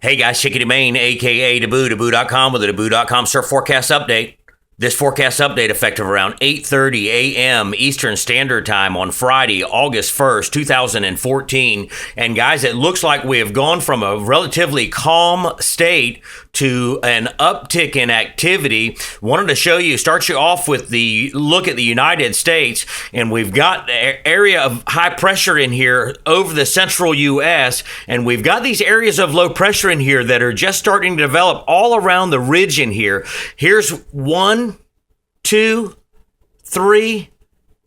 Hey guys, Chickadee Maine, aka Deboo.com with the Deboo.com surf forecast update. This forecast update effective around 8:30 a.m. Eastern Standard Time on Friday, August 1st, 2014. And guys, it looks like we have gone from a relatively calm state to an uptick in activity. Wanted to show you, start you off with the look at the United States, and we've got an area of high pressure in here over the central U.S., and we've got these areas of low pressure in here that are just starting to develop all around the ridge in here. Here's 1, 2, 3,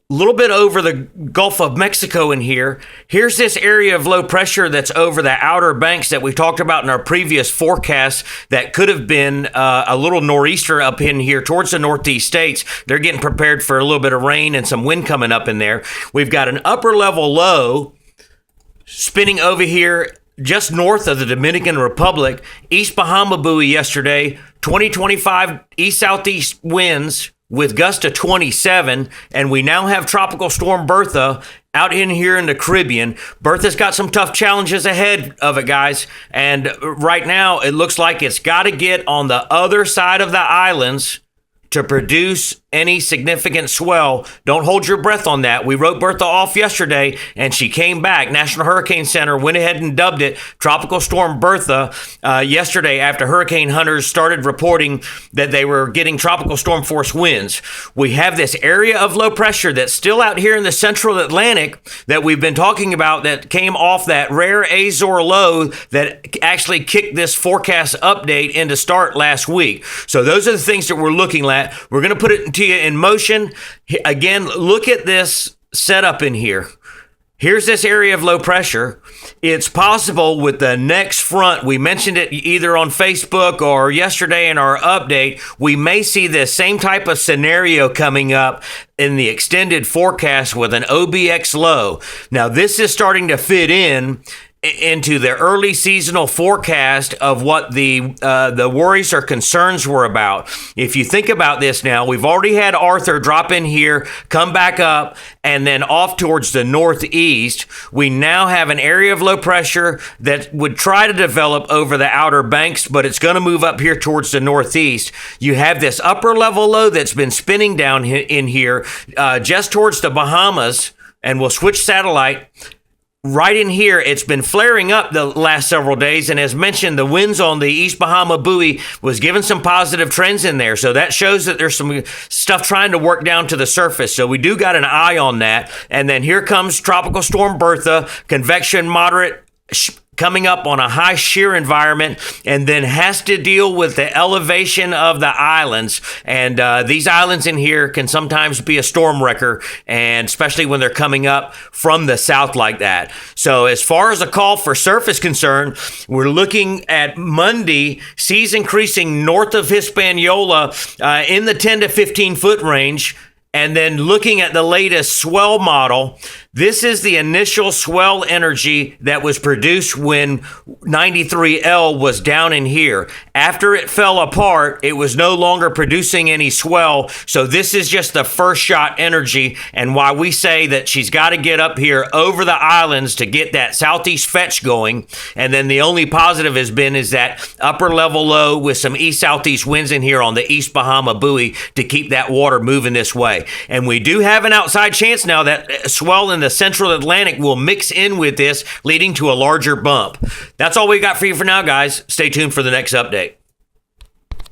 a little bit over the Gulf of Mexico in here. Here's this area of low pressure that's over the Outer Banks that we talked about in our previous forecast that could have been a little nor'easter up in here towards the northeast states. They're getting prepared for a little bit of rain and some wind coming up in there. We've got an upper level low spinning over here just north of the Dominican Republic. East Bahama buoy yesterday, 20-25 east-southeast winds with gusts to 27, and we now have Tropical Storm Bertha out in here in the Caribbean. Bertha's got some tough challenges ahead of it, guys, and right now it looks like it's got to get on the other side of the islands to produce any significant swell. Don't hold your breath on that. We wrote Bertha off yesterday, and she came back. National Hurricane Center went ahead and dubbed it Tropical Storm Bertha yesterday after hurricane hunters started reporting that they were getting tropical storm force winds. We have this area of low pressure that's still out here in the central Atlantic that we've been talking about that came off that rare Azor low that actually kicked this forecast update into start last week. So those are the things that we're looking at. We're going to put it to you in motion. Again, look at this setup in here. Here's this area of low pressure. It's possible with the next front, we mentioned it either on Facebook or yesterday in our update, we may see this same type of scenario coming up in the extended forecast with an OBX low. Now, this is starting to fit into the early seasonal forecast of what the worries or concerns were about. If you think about this now, we've already had Arthur drop in here, come back up, and then off towards the northeast. We now have an area of low pressure that would try to develop over the Outer Banks, but it's going to move up here towards the northeast. You have this upper level low that's been spinning down in here just towards the Bahamas, and we'll switch satellite. Right in here, it's been flaring up the last several days, and as mentioned, the winds on the East Bahama buoy was giving some positive trends in there, so that shows that there's some stuff trying to work down to the surface, so we do got an eye on that. And then here comes Tropical Storm Bertha, convection moderate, coming up on a high shear environment, and then has to deal with the elevation of the islands. And these islands in here can sometimes be a storm wrecker, and especially when they're coming up from the south like that. So as far as a call for surf is concerned, we're looking at Monday, seas increasing north of Hispaniola in the 10 to 15 foot range. And then looking at the latest swell model, this is the initial swell energy that was produced when 93L was down in here. After it fell apart, it was no longer producing any swell. So this is just the first shot energy, and why we say that she's got to get up here over the islands to get that southeast fetch going. And then the only positive has been is that upper level low with some east-southeast winds in here on the East Bahama buoy to keep that water moving this way. And we do have an outside chance now that swell in the central Atlantic will mix in with this, leading to a larger bump. That's all we got for you for now, guys. Stay tuned for the next update.